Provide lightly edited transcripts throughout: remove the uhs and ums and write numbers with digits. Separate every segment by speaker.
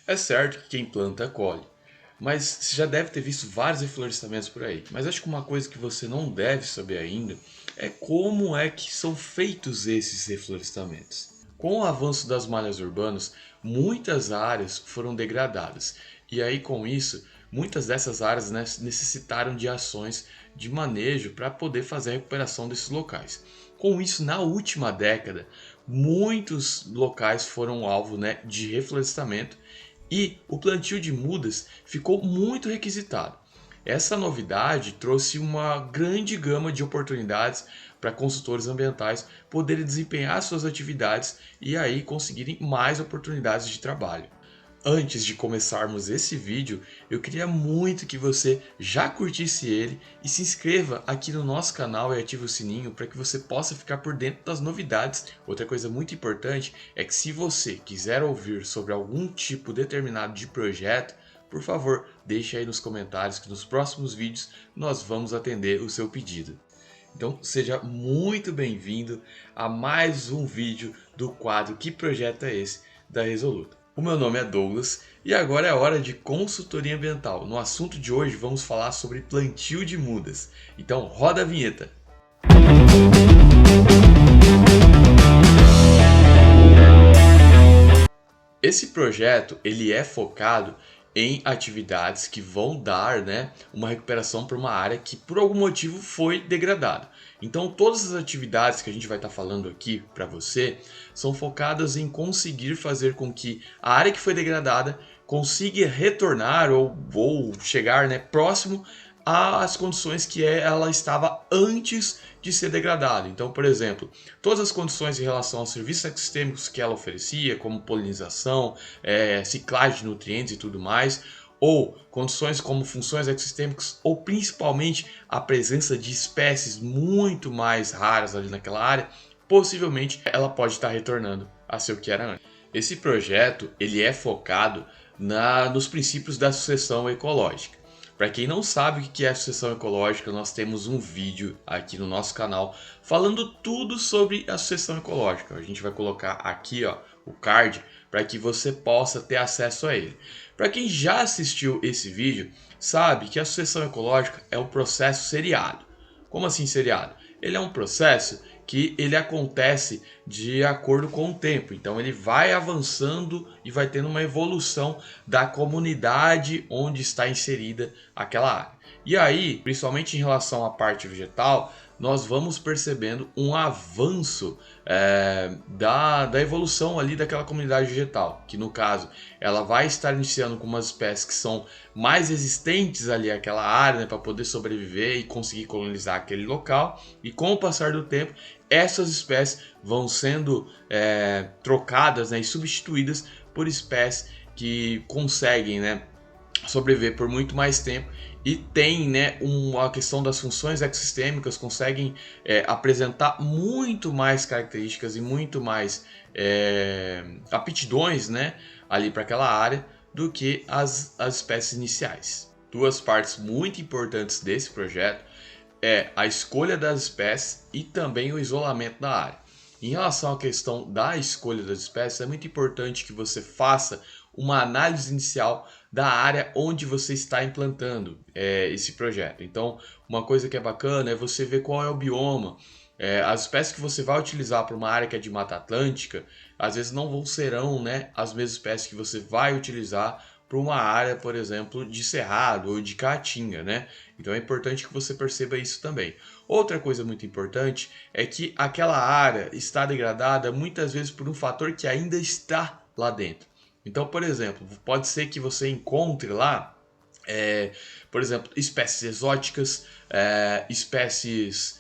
Speaker 1: É certo que quem planta colhe, mas você já deve ter visto vários reflorestamentos por aí. Mas acho que uma coisa que você não deve saber ainda é como é que são feitos esses reflorestamentos. Com o avanço das malhas urbanas, muitas áreas foram degradadas. E aí com isso, muitas dessas áreas, né, necessitaram de ações de manejo para poder fazer a recuperação desses locais. Com isso, na última década, muitos locais foram alvo, né, de reflorestamento e o plantio de mudas ficou muito requisitado. Essa novidade trouxe uma grande gama de oportunidades para consultores ambientais poderem desempenhar suas atividades e aí conseguirem mais oportunidades de trabalho. Antes de começarmos esse vídeo, eu queria muito que você já curtisse ele e se inscreva aqui no nosso canal e ative o sininho para que você possa ficar por dentro das novidades. Outra coisa muito importante é que se você quiser ouvir sobre algum tipo determinado de projeto, por favor, deixe aí nos comentários que nos próximos vídeos nós vamos atender o seu pedido. Então seja muito bem-vindo a mais um vídeo do quadro Que Projeto é Esse? Da Resoluta. O meu nome é Douglas e agora é hora de consultoria ambiental. No assunto de hoje vamos falar sobre plantio de mudas. Então roda a vinheta! Esse projeto ele é focado em atividades que vão dar, né, uma recuperação para uma área que por algum motivo foi degradada. Então todas as atividades que a gente vai estar falando aqui para você são focadas em conseguir fazer com que a área que foi degradada consiga retornar ou chegar, né, próximo às condições que ela estava antes de ser degradada. Então, por exemplo, todas as condições em relação aos serviços ecossistêmicos que ela oferecia, como polinização, ciclagem de nutrientes e tudo mais, ou condições como funções ecossistêmicas, ou principalmente a presença de espécies muito mais raras ali naquela área, possivelmente ela pode estar retornando a ser o que era antes. Esse projeto ele é focado nos princípios da sucessão ecológica. Para quem não sabe o que é a sucessão ecológica, nós temos um vídeo aqui no nosso canal falando tudo sobre a sucessão ecológica. A gente vai colocar aqui, ó, o card para que você possa ter acesso a ele. Para quem já assistiu esse vídeo, sabe que a sucessão ecológica é um processo seriado. Como assim seriado? Ele é um processo que ele acontece de acordo com o tempo. Então ele vai avançando e vai tendo uma evolução da comunidade onde está inserida aquela área. E aí, principalmente em relação à parte vegetal, nós vamos percebendo um avanço da evolução ali daquela comunidade vegetal, que no caso ela vai estar iniciando com umas espécies que são mais resistentes ali àquela área, né, para poder sobreviver e conseguir colonizar aquele local, e com o passar do tempo essas espécies vão sendo trocadas, né, e substituídas por espécies que conseguem, né, sobreviver por muito mais tempo e tem, né, a questão das funções ecossistêmicas, conseguem apresentar muito mais características e muito mais aptidões, né, ali para aquela área do que as espécies iniciais. Duas partes muito importantes desse projeto é a escolha das espécies e também o isolamento da área. Em relação à questão da escolha das espécies, é muito importante que você faça uma análise inicial da área onde você está implantando esse projeto. Então, uma coisa que é bacana é você ver qual é o bioma. As espécies que você vai utilizar para uma área que é de Mata Atlântica, às vezes não serão, né, as mesmas espécies que você vai utilizar para uma área, por exemplo, de cerrado ou de caatinga, né? Então é importante que você perceba isso também. Outra coisa muito importante é que aquela área está degradada muitas vezes por um fator que ainda está lá dentro. Então, por exemplo, pode ser que você encontre lá, por exemplo, espécies exóticas, espécies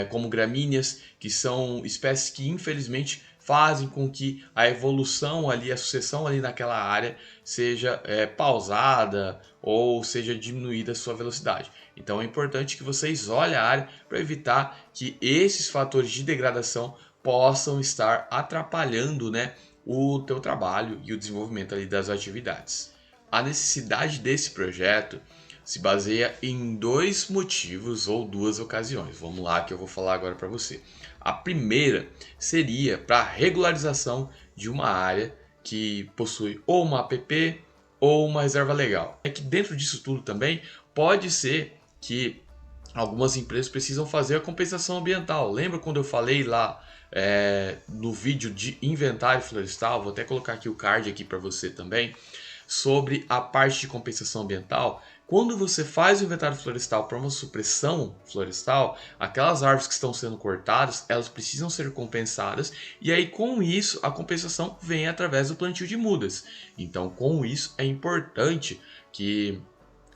Speaker 1: como gramíneas, que são espécies que infelizmente fazem com que a evolução ali, a sucessão ali naquela área seja pausada ou seja diminuída a sua velocidade. Então é importante que vocês olhem a área para evitar que esses fatores de degradação possam estar atrapalhando, né, o teu trabalho e o desenvolvimento ali das atividades. A necessidade desse projeto se baseia em dois motivos ou duas ocasiões. Vamos lá que eu vou falar agora para você. A primeira seria para a regularização de uma área que possui ou uma APP ou uma reserva legal. É que dentro disso tudo também pode ser que algumas empresas precisam fazer a compensação ambiental. Lembra quando eu falei lá no vídeo de inventário florestal? Vou até colocar aqui o card aqui para você também, sobre a parte de compensação ambiental. Quando você faz o inventário florestal para uma supressão florestal, aquelas árvores que estão sendo cortadas, elas precisam ser compensadas, e aí com isso a compensação vem através do plantio de mudas. Então, com isso é importante que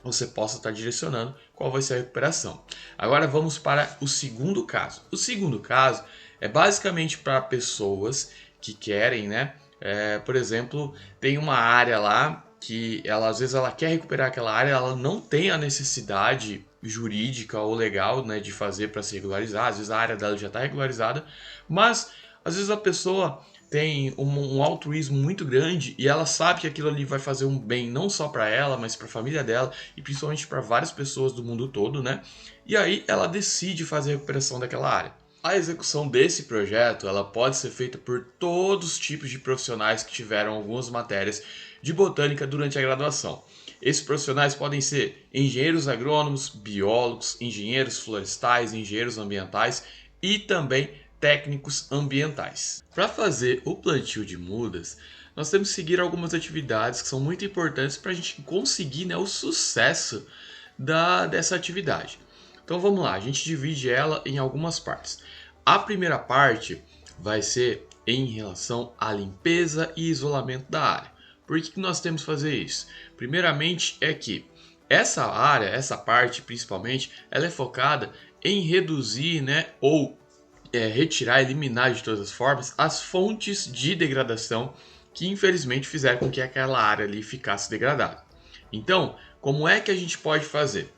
Speaker 1: você possa estar direcionando qual vai ser a recuperação. Agora vamos para o segundo caso. O segundo caso é basicamente para pessoas que querem, né? Por exemplo, tem uma área lá que ela às vezes ela quer recuperar aquela área, ela não tem a necessidade jurídica ou legal, né, de fazer para se regularizar. Às vezes a área dela já está regularizada, mas às vezes a pessoa tem um altruísmo muito grande e ela sabe que aquilo ali vai fazer um bem não só para ela, mas para a família dela e principalmente para várias pessoas do mundo todo, né? E aí ela decide fazer a recuperação daquela área. A execução desse projeto ela pode ser feita por todos os tipos de profissionais que tiveram algumas matérias de botânica durante a graduação. Esses profissionais podem ser engenheiros agrônomos, biólogos, engenheiros florestais, engenheiros ambientais e também técnicos ambientais. Para fazer o plantio de mudas, nós temos que seguir algumas atividades que são muito importantes para a gente conseguir, né, o sucesso dessa atividade. Então vamos lá, a gente divide ela em algumas partes. A primeira parte vai ser em relação à limpeza e isolamento da área. Por que nós temos que fazer isso? Primeiramente é que essa área, essa parte principalmente, ela é focada em reduzir, né, ou retirar, eliminar de todas as formas as fontes de degradação que infelizmente fizeram com que aquela área ali ficasse degradada. Então, como é que a gente pode fazer?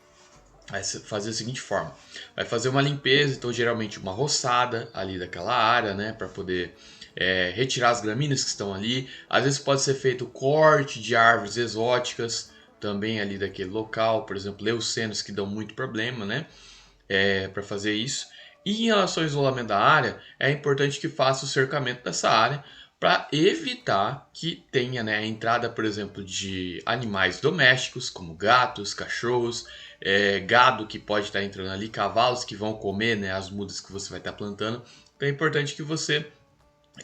Speaker 1: Vai fazer da seguinte forma: vai fazer uma limpeza, então geralmente uma roçada ali daquela área, né, para poder retirar as gramíneas que estão ali. Às vezes pode ser feito corte de árvores exóticas também ali daquele local, por exemplo, leucênios que dão muito problema, né, para fazer isso. E em relação ao isolamento da área, é importante que faça o cercamento dessa área para evitar que tenha, né, a entrada, por exemplo, de animais domésticos, como gatos, cachorros, gado que pode estar entrando ali, cavalos que vão comer, né, as mudas que você vai estar plantando. Então é importante que você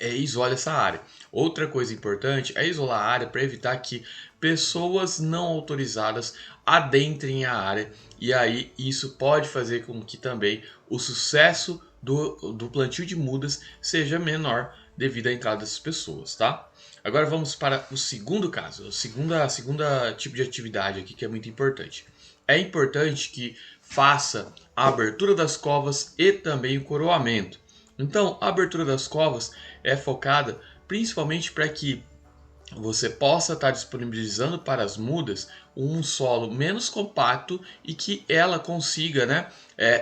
Speaker 1: isole essa área. Outra coisa importante é isolar a área para evitar que pessoas não autorizadas adentrem a área, e aí isso pode fazer com que também o sucesso do plantio de mudas seja menor devido à entrada dessas pessoas, tá? Agora vamos para o segundo caso, a segunda tipo de atividade aqui que é muito importante. É importante que faça a abertura das covas e também o coroamento. Então, a abertura das covas é focada principalmente para que você possa estar disponibilizando para as mudas um solo menos compacto e que ela consiga, né,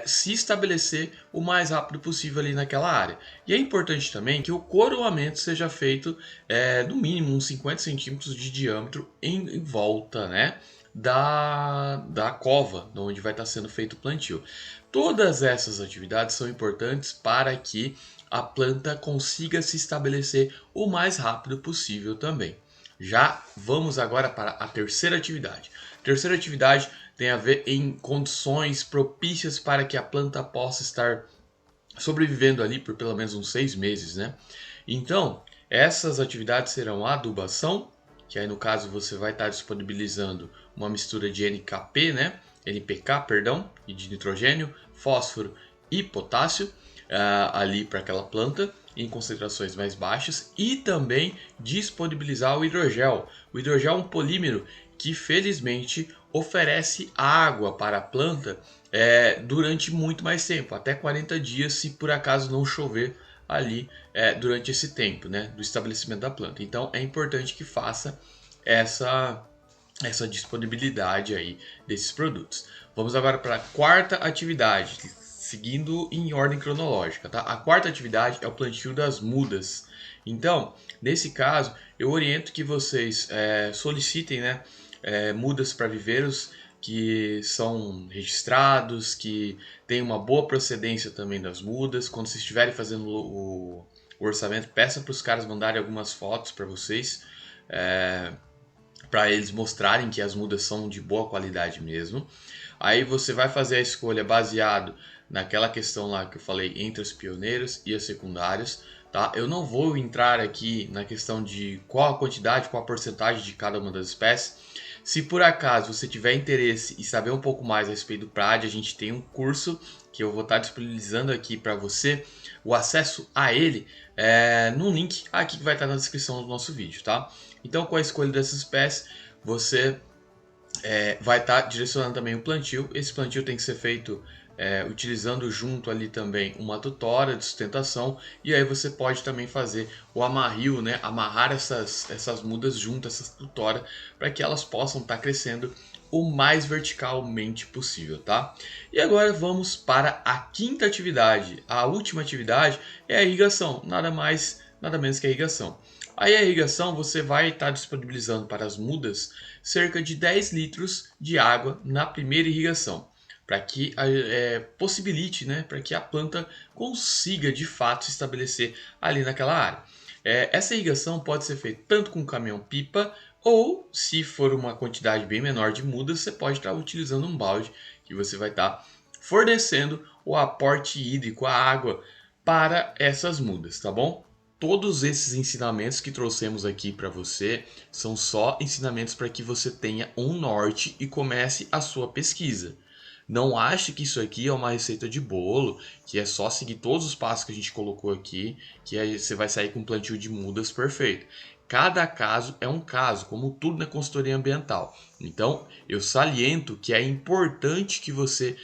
Speaker 1: se estabelecer o mais rápido possível ali naquela área. E é importante também que o coroamento seja feito no mínimo uns 50 centímetros de diâmetro em volta, né, da cova onde vai estar sendo feito o plantio. Todas essas atividades são importantes para que a planta consiga se estabelecer o mais rápido possível também. Já vamos agora para a terceira atividade. A terceira atividade tem a ver em condições propícias para que a planta possa estar sobrevivendo ali por pelo menos uns 6 meses, né? Então, essas atividades serão a adubação, que aí no caso você vai estar disponibilizando uma mistura de NKP, né? NPK, perdão, e de nitrogênio, fósforo e potássio ali para aquela planta em concentrações mais baixas, e também disponibilizar o hidrogel. O hidrogel é um polímero que felizmente oferece água para a planta durante muito mais tempo, até 40 dias se por acaso não chover ali durante esse tempo, né, do estabelecimento da planta. Então é importante que faça essa disponibilidade aí desses produtos. Vamos agora para a quarta atividade, seguindo em ordem cronológica, tá? A quarta atividade é o plantio das mudas. Então, nesse caso, eu oriento que vocês solicitem, né, mudas para viveiros que são registrados, que têm uma boa procedência também das mudas. Quando vocês estiverem fazendo o orçamento, peça para os caras mandarem algumas fotos para vocês, para eles mostrarem que as mudas são de boa qualidade mesmo. Aí você vai fazer a escolha baseado naquela questão lá que eu falei entre as pioneiras e as secundárias, tá? Eu não vou entrar aqui na questão de qual a quantidade, qual a porcentagem de cada uma das espécies. Se por acaso você tiver interesse e saber um pouco mais a respeito do PRAD, a gente tem um curso que eu vou estar disponibilizando aqui para você, o acesso a ele no link aqui que vai estar na descrição do nosso vídeo, tá? Então, com a escolha dessas espécies, você vai estar direcionando também o plantio. Esse plantio tem que ser feito utilizando junto ali também uma tutora de sustentação, e aí você pode também fazer o amarrio, né? Amarrar essas mudas junto, essas tutoras, para que elas possam estar crescendo o mais verticalmente possível, tá? E agora vamos para a quinta atividade. A última atividade é a irrigação, nada mais, nada menos que a irrigação. Aí a irrigação você vai estar disponibilizando para as mudas cerca de 10 litros de água na primeira irrigação, para que possibilite, né, para que a planta consiga de fato se estabelecer ali naquela área. Essa irrigação pode ser feita tanto com caminhão-pipa ou, se for uma quantidade bem menor de mudas, você pode estar utilizando um balde que você vai estar fornecendo o aporte hídrico, a água, para essas mudas, tá bom? Todos esses ensinamentos que trouxemos aqui para você são só ensinamentos para que você tenha um norte e comece a sua pesquisa. Não ache que isso aqui é uma receita de bolo, que é só seguir todos os passos que a gente colocou aqui, que aí você vai sair com um plantio de mudas perfeito. Cada caso é um caso, como tudo na consultoria ambiental. Então, eu saliento que é importante que você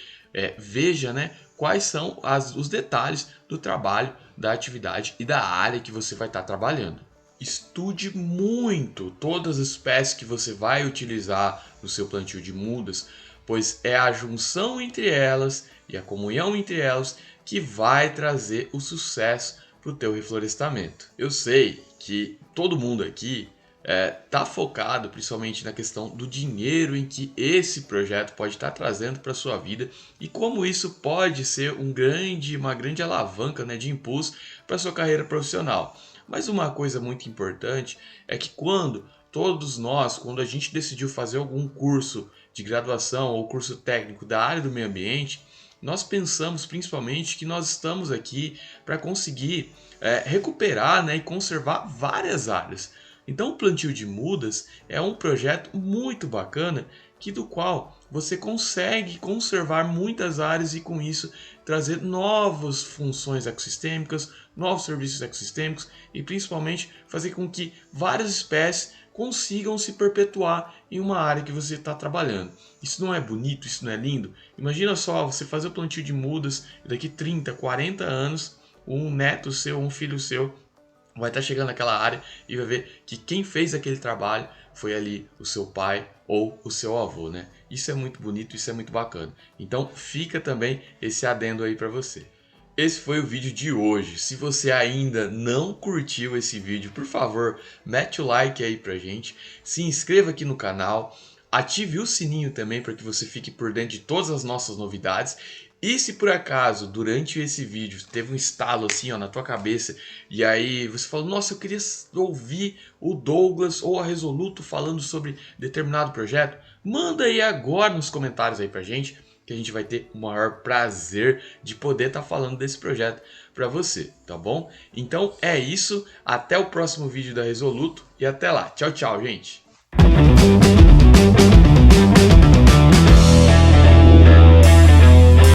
Speaker 1: veja, né, quais são os detalhes do trabalho, da atividade e da área que você vai estar trabalhando. Estude muito todas as espécies que você vai utilizar no seu plantio de mudas, pois é a junção entre elas e a comunhão entre elas que vai trazer o sucesso para o teu reflorestamento. Eu sei que todo mundo aqui está focado principalmente na questão do dinheiro em que esse projeto pode estar trazendo para a sua vida e como isso pode ser uma grande alavanca, né, de impulso para a sua carreira profissional. Mas uma coisa muito importante é que quando a gente decidiu fazer algum curso de graduação ou curso técnico da área do meio ambiente, nós pensamos principalmente que nós estamos aqui para conseguir recuperar, né, e conservar várias áreas. Então o plantio de mudas é um projeto muito bacana do qual você consegue conservar muitas áreas e com isso trazer novas funções ecossistêmicas, novos serviços ecossistêmicos e principalmente fazer com que várias espécies consigam se perpetuar em uma área que você está trabalhando. Isso não é bonito? Isso não é lindo? Imagina só você fazer o plantio de mudas e daqui 30, 40 anos um neto seu, um filho seu vai estar chegando naquela área e vai ver que quem fez aquele trabalho foi ali o seu pai ou o seu avô, né? Isso é muito bonito, isso é muito bacana. Então fica também esse adendo aí para você. Esse foi o vídeo de hoje. Se você ainda não curtiu esse vídeo, por favor, mete o like aí pra gente, se inscreva aqui no canal, ative o sininho também para que você fique por dentro de todas as nossas novidades. E se por acaso, durante esse vídeo, teve um estalo assim ó, na tua cabeça, e aí você falou, nossa, eu queria ouvir o Douglas ou a Resoluto falando sobre determinado projeto, manda aí agora nos comentários aí pra gente, que a gente vai ter o maior prazer de poder estar falando desse projeto para você, tá bom? Então é isso, até o próximo vídeo da Resoluto e até lá. Tchau, tchau, gente!